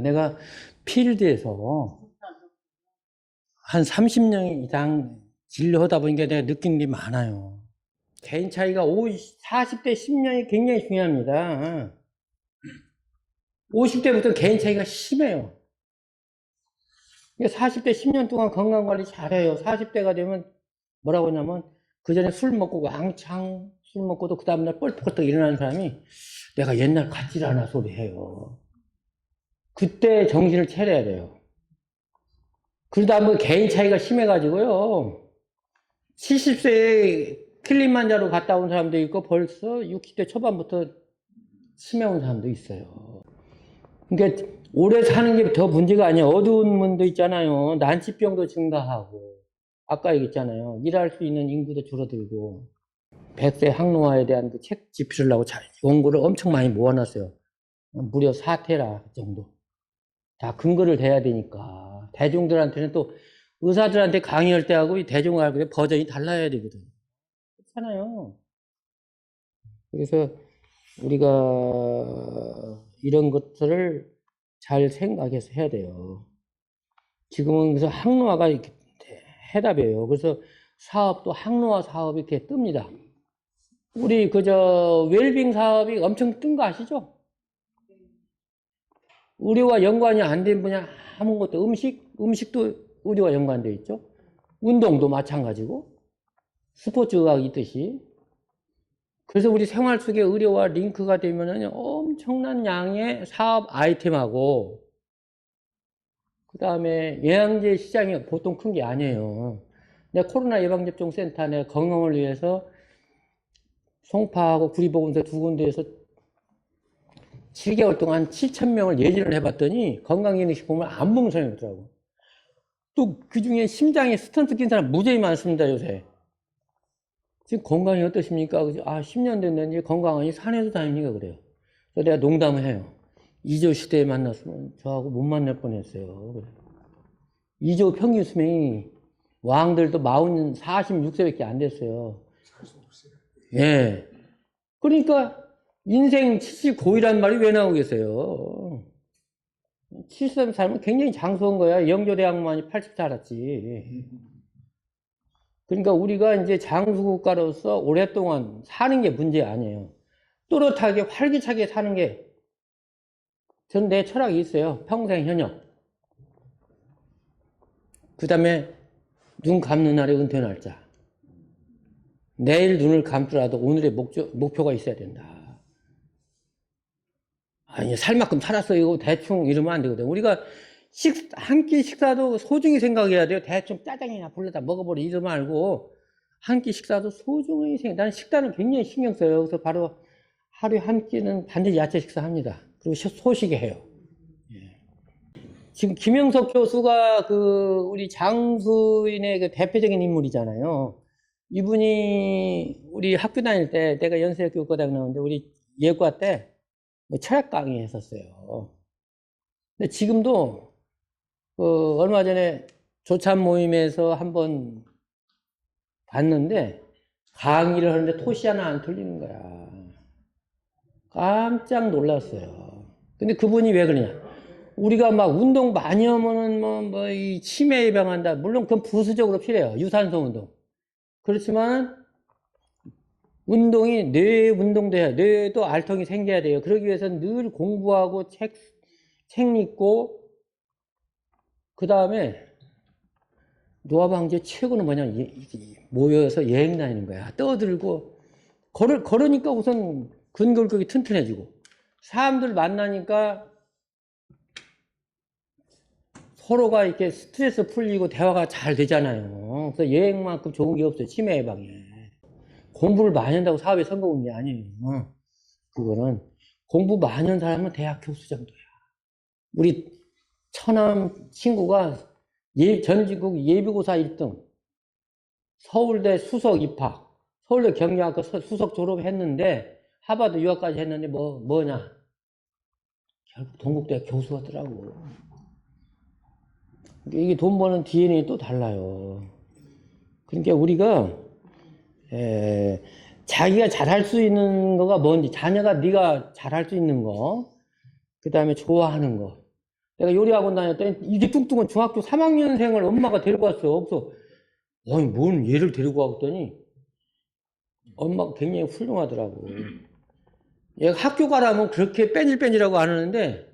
내가 필드에서 한 30년 이상 진료하다 보니까 내가 느낀 게 많아요. 개인 차이가 40대 10년이 굉장히 중요합니다. 50대부터 개인 차이가 심해요. 40대 10년 동안 건강관리 잘해요. 40대가 되면 뭐라고 하냐면 그 전에 술 먹고 왕창 술 먹고도 그 다음날 뻘떡뻘떡 일어나는 사람이 내가 옛날 같질 않아 소리 해요. 그때 정신을 차려야 돼요. 그러다 보면 개인 차이가 심해가지고요. 70세에 킬리만자로 갔다 온 사람도 있고 벌써 60대 초반부터 치매 온 사람도 있어요. 그러니까 오래 사는 게 더 문제가 아니에요. 어두운 면도 있잖아요. 난치병도 증가하고 아까 얘기했잖아요. 일할 수 있는 인구도 줄어들고 100세 항노화에 대한 그 책 집필을 하고 연구를 엄청 많이 모아놨어요. 무려 4테라 정도. 다 근거를 대야 되니까 대중들한테는 또 의사들한테 강의할 때하고 대중하고 버전이 달라야 되거든. 그렇잖아요. 그래서 우리가 이런 것들을 잘 생각해서 해야 돼요. 지금은 그래서 항노화가 이렇게 해답이에요. 그래서 사업도 항노화 사업이 이렇게 뜹니다. 우리 그저 웰빙 사업이 엄청 뜬 거 아시죠? 의료와 연관이 안 된 분야 아무것도 음식도 의료와 연관되어 있죠. 운동도 마찬가지고 스포츠가 있듯이. 그래서 우리 생활 속에 의료와 링크가 되면은 엄청난 양의 사업 아이템하고 그 다음에 영양제 시장이 보통 큰 게 아니에요. 내가 코로나 예방접종센터 내 건강을 위해서 송파하고 구리보건소 두 군데에서 7개월 동안 7,000명을 예진을 해봤더니 건강기능식품을 안 먹는 사람이 있더라고. 또 그 중에 심장에 스턴트 낀 사람 무지하게 많습니다, 요새. 지금 건강이 어떠십니까? 10년 됐는지 건강하니 산에도 다닙니까? 그래요. 그래서 내가 농담을 해요. 2조 시대에 만났으면 저하고 못 만날 뻔했어요. 그래. 2조 평균 수명이 왕들도 46세밖에 안 됐어요. 예. 그러니까 인생 79이란 말이 왜 나오겠어요? 70살 살면 굉장히 장수한 거야. 영조대왕만이 80 살았지. 그러니까 우리가 이제 장수국가로서 오랫동안 사는 게 문제 아니에요. 또렷하게 활기차게 사는 게 전 내 철학이 있어요. 평생 현역. 그 다음에 눈 감는 날에 은퇴 날짜. 내일 눈을 감더라도 오늘의 목표가 있어야 된다. 아니, 살 만큼 살았어. 이거 대충 이러면 안 되거든. 우리가 한 끼 식사도 소중히 생각해야 돼요. 대충 짜장이나 불러다 먹어버려. 이러면 알고. 한 끼 식사도 소중히 나는 식단을 굉장히 신경 써요. 그래서 바로 하루에 한 끼는 반드시 야채 식사합니다. 그리고 소식에 해요. 예. 지금 김영석 교수가 우리 장수인의 그 대표적인 인물이잖아요. 이분이 우리 학교 다닐 때 내가 연세교육과대학 나왔는데 우리 예과 때 철학 강의 했었어요. 근데 지금도 얼마 전에 조찬 모임에서 한번 봤는데 강의를 하는데 토시 하나 안 틀리는 거야. 깜짝 놀랐어요. 근데 그분이 왜 그러냐? 우리가 막 운동 많이 하면은 이 치매 예방한다. 물론 그건 부수적으로 필요해요. 유산소 운동. 그렇지만 운동이 뇌 운동도 해야 돼요. 뇌도 알통이 생겨야 돼요. 그러기 위해서는 늘 공부하고 책 읽고 그 다음에 노화방지 최고는 뭐냐? 모여서 여행 다니는 거야. 떠들고 걸으니까 우선 근골격이 튼튼해지고 사람들 만나니까 서로가 이렇게 스트레스 풀리고 대화가 잘 되잖아요. 그래서 여행만큼 좋은 게 없어요. 치매 예방에. 공부를 많이 한다고 사업에 성공한 게 아니에요. 그거는 공부 많이 한 사람은 대학 교수 정도야. 우리 처남 친구가 전국 예비고사 1등, 서울대 수석 입학, 서울대 경영학과 수석 졸업했는데 하버드 유학까지 했는데 뭐냐? 결국 동국대 교수였더라고. 이게 돈 버는 DNA 또 달라요. 그러니까 우리가 자기가 잘할 수 있는 거가 뭔지, 자녀가 네가 잘할 수 있는 거, 그 다음에 좋아하는 거, 내가 요리학원 다녔더니 이게 뚱뚱한 중학교 3학년생을 엄마가 데리고 왔어. 그래서 아니 뭔 얘를 데리고 왔더니 엄마가 굉장히 훌륭하더라고. 얘가 학교 가라면 그렇게 빼질빼질하고 안 하는데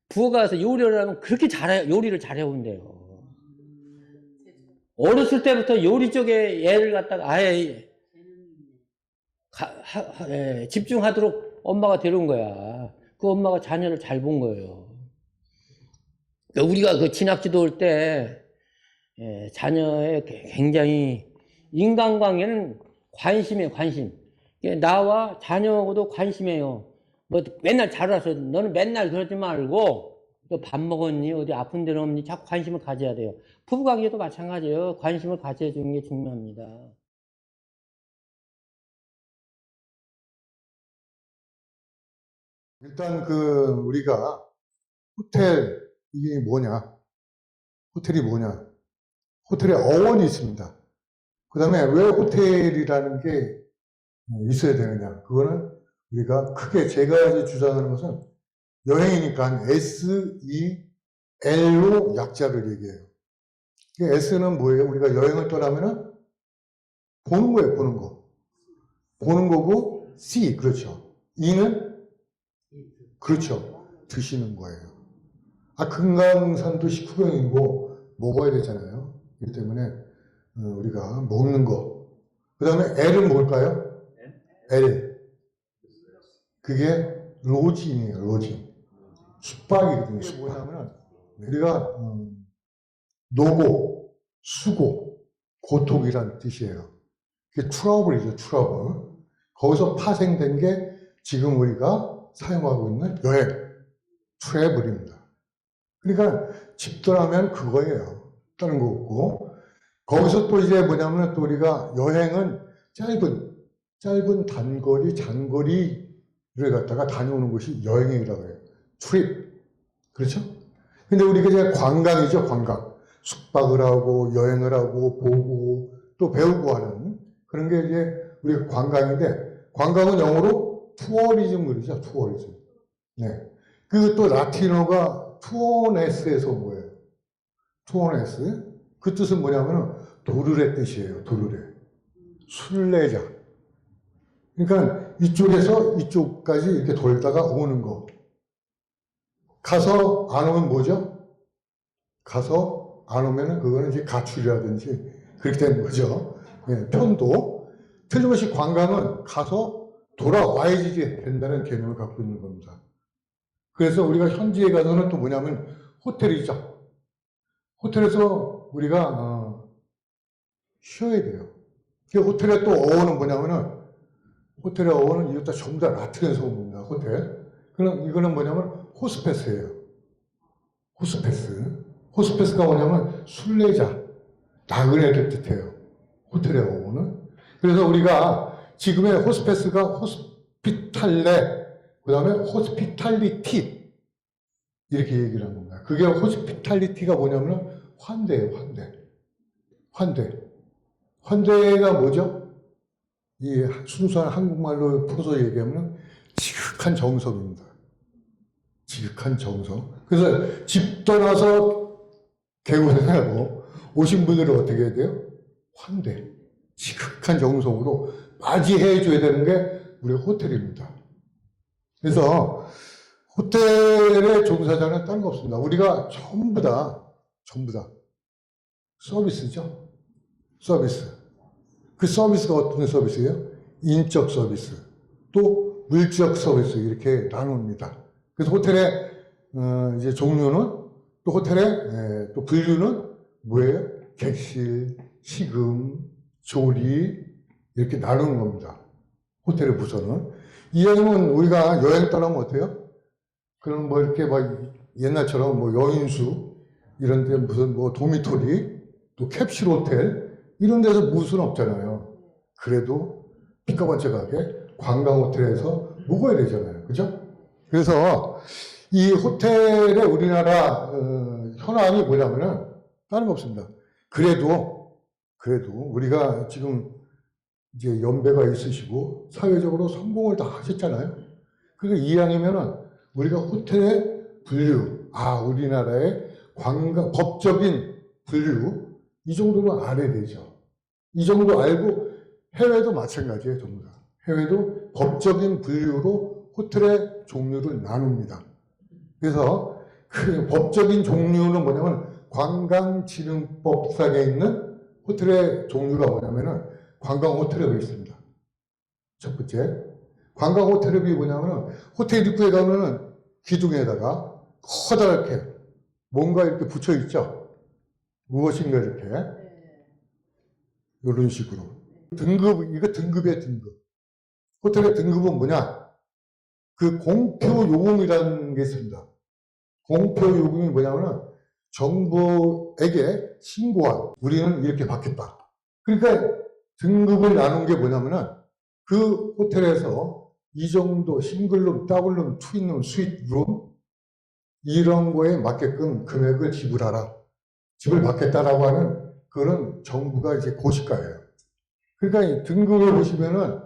부엌 가서 요리를 하면 그렇게 요리를 잘해온대요. 어렸을 때부터 요리 쪽에 얘를 갖다가 아예 집중하도록 엄마가 데려온 거야. 그 엄마가 자녀를 잘 본 거예요. 우리가 그 진학지도 올 때 자녀의 굉장히 인간관계는 관심이에요, 관심. 나와 자녀하고도 관심이에요. 뭐 맨날 잘 와서 너는 맨날 그러지 말고 너 밥 먹었니? 어디 아픈 데는 없니? 자꾸 관심을 가져야 돼요. 부부관계도 마찬가지예요. 관심을 가져주는 게 중요합니다. 일단 우리가 호텔 이게 뭐냐? 호텔이 뭐냐? 호텔에 어원이 있습니다. 그 다음에 왜 호텔이라는 게 있어야 되느냐? 그거는 우리가 크게 제가 이제 주장하는 것은 여행이니까 SEL로 약자를 얘기해요. S는 뭐예요? 우리가 여행을 떠나면은 보는 거예요, 보는 거. 보는 거고, C, 그렇죠. E는 그렇죠. 드시는 거예요. 금강산도 식후경이고 먹어야 되잖아요. 그렇기 때문에 우리가 먹는 거. 그 다음에 L은 뭘까요? L. 그게 로징이에요. 로징. 숙박이거든요. 숙박. 뭐냐면 우리가 노고, 수고, 고통이란 뜻이에요. 그게 트러블이죠. 트러블. 거기서 파생된 게 지금 우리가 사용하고 있는 여행, 트래블입니다. 그러니까 집도라면 그거예요. 다른 거 없고. 거기서 또 이제 뭐냐면 또 우리가 여행은 짧은 단거리, 장거리를 갖다가 다녀오는 것이 여행이라고 해요. 트립. 그렇죠? 근데 우리가 이제 관광이죠, 관광. 숙박을 하고, 여행을 하고, 보고, 또 배우고 하는 그런 게 이제 우리가 관광인데, 관광은 영어로 투어리즘 그러죠, 투어리즘. 네. 그 또 라틴어가 투어네스에서 뭐예요? 투어네스. 그 뜻은 뭐냐면 도르래 뜻이에요. 도르래. 순례자. 그러니까 이쪽에서 이쪽까지 이렇게 돌다가 오는 거. 가서 안 오면 뭐죠? 가서 안 오면은 그거는 이제 가출이라든지 그렇게 되는 거죠. 네, 편도. 틀림없이 관광은 가서 돌아와야지 된다는 개념을 갖고 있는 겁니다. 그래서 우리가 현지에 가서는 또 뭐냐면 호텔이죠. 호텔에서 우리가 쉬어야 돼요. 그 호텔의 또 어원은 뭐냐면은 호텔의 어원은 이것도 전부 다 라틴에서 온 겁니다. 호텔. 그럼 이거는 뭐냐면 호스페스예요. 호스페스. 호스페스가 뭐냐면 순례자, 나그네를 뜻해요. 호텔의 어원은. 그래서 우리가 지금의 호스페스가 호스피탈레, 그 다음에 호스피탈리티 이렇게 얘기를 한 겁니다. 그게 호스피탈리티가 뭐냐면 환대예요. 환대가 뭐죠? 이 순수한 한국말로 풀어서 얘기하면 지극한 정성입니다. 지극한 정성. 그래서 집 떠나서 개고생하고 오신 분들은 어떻게 해야 돼요? 환대. 지극한 정성으로 맞이해 줘야 되는 게 우리 호텔입니다. 그래서 호텔의 종사자는 다른 거 없습니다. 우리가 전부 다 서비스죠. 서비스. 그 서비스가 어떤 서비스예요? 인적 서비스, 또 물적 서비스 이렇게 나눕니다. 그래서 호텔의 이제 종류는 또 호텔의 또 분류는 뭐예요? 객실, 식음, 조리 이렇게 나누는 겁니다. 호텔의 부서는. 이왕이면 우리가 여행 떠나면 어때요? 그럼 뭐 이렇게 막 옛날처럼 뭐 여인수 이런 데 무슨 뭐 도미토리 또 캡슐 호텔 이런 데서 무슨 없잖아요. 그래도 삐까번쩍하게 관광 호텔에서 묵어야 되잖아요. 그죠? 그래서 이 호텔의 우리나라 현황이 뭐냐면은 다른 거 없습니다. 그래도 우리가 지금 이제 연배가 있으시고 사회적으로 성공을 다 하셨잖아요. 그러니까 이왕이면은 우리가 호텔의 분류, 아, 우리나라의 법적인 분류, 이 정도는 알아야 되죠. 이 정도 알고, 해외도 마찬가지예요, 전부 다. 해외도 법적인 분류로 호텔의 종류를 나눕니다. 그래서 그 법적인 종류는 뭐냐면 관광진흥법상에 있는 호텔의 종류가 뭐냐면은 관광호텔업이 있습니다. 첫 번째. 관광호텔업이 뭐냐면은 호텔 입구에 가면은 기둥에다가 커다랗게 뭔가 이렇게 붙여 있죠. 무엇인가 이렇게. 이런 식으로. 이거 등급이에요, 등급. 호텔의 등급은 뭐냐? 그 공표 요금이라는 게 있습니다. 공표 요금이 뭐냐면은 정부에게 신고한 우리는 이렇게 받겠다. 그러니까 등급을 나눈 게 뭐냐면은 그 호텔에서 이 정도 싱글룸, 더블룸, 트윈룸, 스윗룸 이런 거에 맞게끔 금액을 지불하라. 집을 받겠다라고 하는 그거는 정부가 이제 고시가예요. 그러니까 이 등급을 보시면은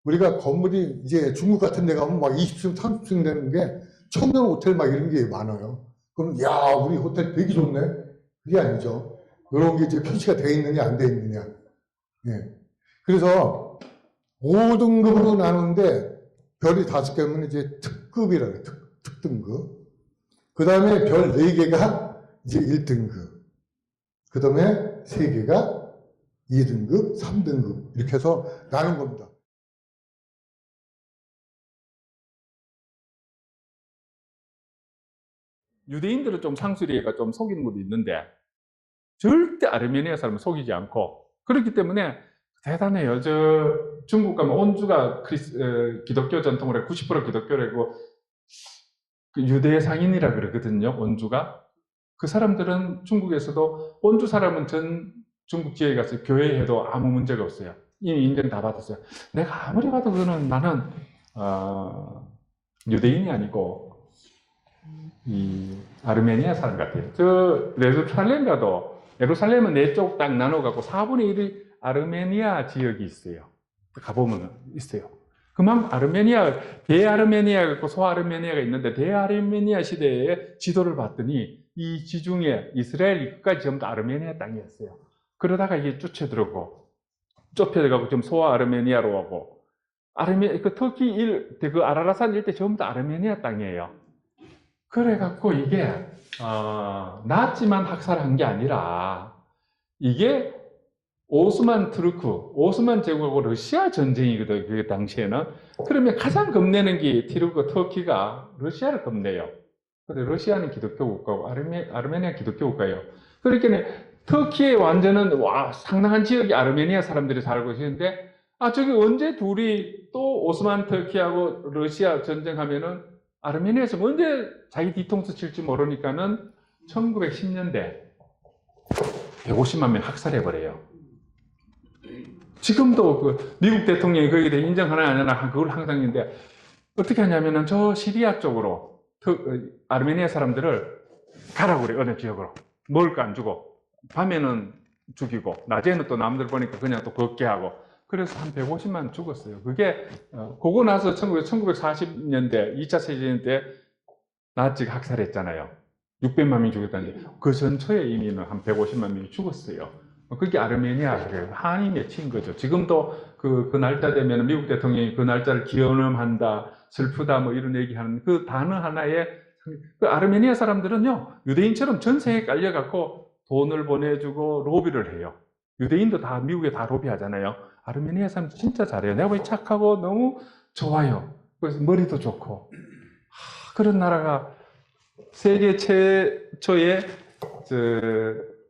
우리가 건물이 이제 중국 같은 데 가면 막 20층, 30층 되는 게 청년 호텔 막 이런 게 많아요. 그럼 야, 우리 호텔 되게 좋네. 그게 아니죠. 이런 게 이제 표시가 돼 있느냐 안 돼 있느냐. 예. 그래서 5등급으로 나누는데 별이 5개면 이제 특급이라고 해요. 특등급. 그 다음에 별 4개가 이제 1등급. 그 다음에 3개가 2등급, 3등급. 이렇게 해서 나눈 겁니다. 유대인들은 좀 상술이가 좀 속이는 것도 있는데 절대 아르메니아 사람은 속이지 않고 그렇기 때문에 대단해요. 저 중국 가면 온주가 기독교 전통으로 90% 기독교라고 그 유대 상인이라 그러거든요. 온주가 그 사람들은 중국에서도 온주 사람은 전 중국 지역에 가서 교회해도 아무 문제가 없어요. 이미 인정 다 받았어요. 내가 아무리 봐도 그거는 나는 유대인이 아니고 이 아르메니아 사람 같아요. 저 예루살렘 가도 예루살렘은 4쪽 딱 나눠갖고 4분의 1이 아르메니아 지역이 있어요. 가보면 있어요. 그만큼 대아르메니아가 있고 소아르메니아가 있는데 대아르메니아 시대에 지도를 봤더니 이 지중해 이스라엘 끝까지 전부 다 아르메니아 땅이었어요. 그러다가 이게 좁혀져가고 좀 소아르메니아로 오고 그 터키 그 아라라산 일대 전부 다 아르메니아 땅이에요. 그래갖고 이게 나치만 학살한 게 아니라 이게 오스만 제국하고 러시아 전쟁이거든. 그 당시에는. 그러면 가장 겁내는 게 터키가 러시아를 겁내요. 근데 러시아는 기독교 국가고 아르메니아 기독교 국가예요. 그러니까 터키의 완전은 상당한 지역이 아르메니아 사람들이 살고 있는데 저기 언제 둘이 또 오스만 터키하고 러시아 전쟁하면은 아르메니아에서 언제 자기 뒤통수 칠지 모르니까는 1910년대 150만 명 학살해버려요. 지금도 그 미국 대통령이 거기에 대해 인정하나 안 하나 그걸 항상 있는데 어떻게 하냐면은 저 시리아 쪽으로 아르메니아 사람들을 가라고 그래. 어느 지역으로. 먹을 거 안 주고 밤에는 죽이고 낮에는 또 남들 보니까 그냥 또 걷게 하고 그래서 한 150만 죽었어요. 그게 그거 나서 1940년대 2차 세계대전 때 나치가 학살했잖아요. 600만 명이 죽었다는데 그 전초에 이미는 한 150만 명이 죽었어요. 그게 아르메니아를 한이 맺힌 거죠. 지금도 그 날짜 되면 미국 대통령이 그 날짜를 기념한다, 슬프다 뭐 이런 얘기하는 그 단어 하나에 그 아르메니아 사람들은요 유대인처럼 전 세계에 깔려갖고 돈을 보내주고 로비를 해요. 유대인도 다 미국에 다 로비하잖아요. 아르메니아 사람들 진짜 잘해요. 내가 보기 착하고 너무 좋아요. 그래서 머리도 좋고 그런 나라가 세계 최초의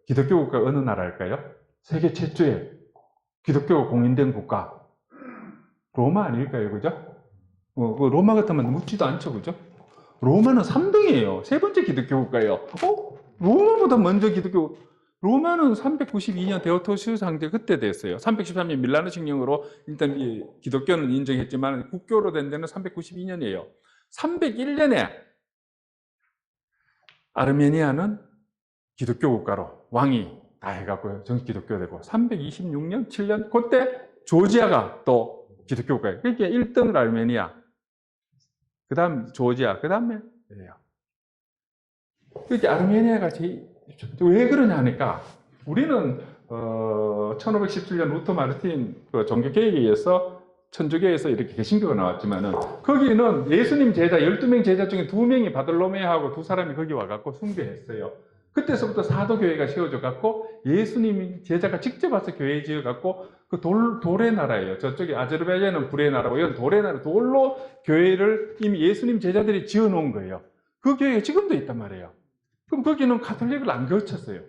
기독교 국가 어느 나라일까요? 세계 최초의 기독교가 공인된 국가 로마 아닐까요? 그죠? 그 로마 같으면 묻지도 않죠. 그죠? 로마는 3등이에요. 세 번째 기독교 국가예요. 로마보다 먼저 로마는 392년 데오토시우스 황제 그때 됐어요. 313년 밀라노 칙령으로 일단 기독교는 인정했지만 국교로 된 데는 392년이에요. 301년에 아르메니아는 기독교 국가로 왕이 다 해갖고 정식 기독교 되고 326년 7년 그때 조지아가 또 기독교 국가예요. 그러니까 1등은 아르메니아, 그 다음 조지아, 그 다음에 그렇게 아르메니아가 왜 그러냐 하니까 우리는 1517년 루터 마르틴 그 종교개혁에 의해서 천주교에서 이렇게 개신교가 나왔지만은 거기는 예수님 제자 12명 제자 중에 2명이 바돌로메하고 2사람이 거기 와갖고 숭배했어요. 그때서부터 사도교회가 세워져 갖고 예수님 제자가 직접 와서 교회 지어 갖고 그 돌의 나라예요. 저쪽에 아제르바이잔은 불의 나라고 이건 돌의 나라, 돌로 교회를 이미 예수님 제자들이 지어 놓은 거예요. 그 교회가 지금도 있단 말이에요. 그럼 거기는 가톨릭을 안 거쳤어요.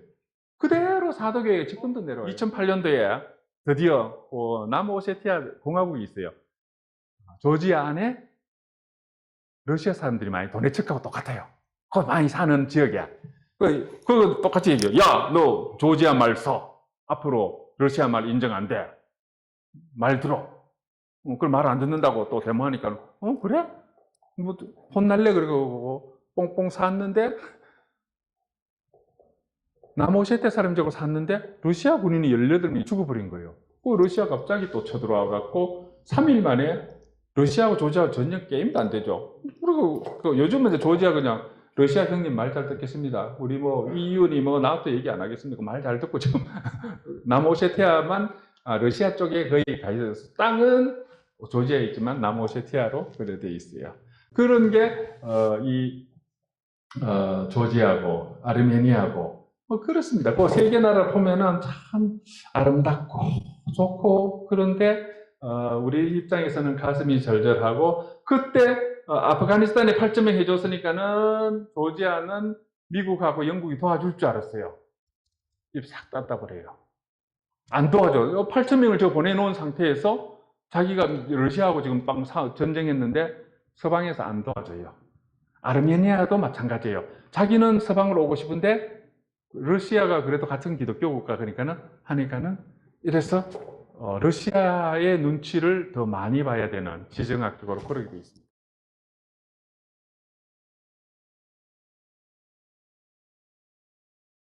그대로 사도교회가 지금도 내려와요. 2008년도에 드디어 남오세티아 공화국이 있어요. 조지아 안에 러시아 사람들이 많이 도네츠크하고 똑같아요. 거기 많이 사는 지역이야. 그거 똑같이 얘기해요. 야, 너 조지아 말 써. 앞으로 러시아 말 인정 안 돼. 말 들어. 그걸 말 안 듣는다고 또 데모하니까, 그래? 뭐, 혼날래? 그러고, 뽕뽕 샀는데, 남오세티아 사람들하고 샀는데, 러시아 군인이 18명이 죽어버린 거예요. 그 러시아 갑자기 또 쳐들어와 갖고, 3일 만에 러시아하고 조지아하고 전혀 게임도 안 되죠. 그리고 요즘은 이제 조지아 그냥, 러시아 형님 말 잘 듣겠습니다. 우리 뭐 EU니 뭐 나토 얘기 안 하겠습니다. 말 잘 듣고 지금 남오세티아만 러시아 쪽에 거의 가 있어서 땅은 조지아에 있지만 남오세티아로 그래 돼 있어요. 그런 게 조지아고 아르메니아고 그렇습니다. 그 세 개 나라 보면은 참 아름답고 좋고 그런데 우리 입장에서는 가슴이 절절하고 그때 아프가니스탄에 8,000명 해줬으니까는 조지아는 미국하고 영국이 도와줄 줄 알았어요. 입 싹 닫다 버려요. 안 도와줘. 8,000명을 저 보내놓은 상태에서 자기가 러시아하고 지금 전쟁했는데 서방에서 안 도와줘요. 아르메니아도 마찬가지예요. 자기는 서방으로 오고 싶은데 러시아가 그래도 같은 기독교 국가 하니까는 이래서 러시아의 눈치를 더 많이 봐야 되는 지정학적으로 그렇게 돼 있습니다.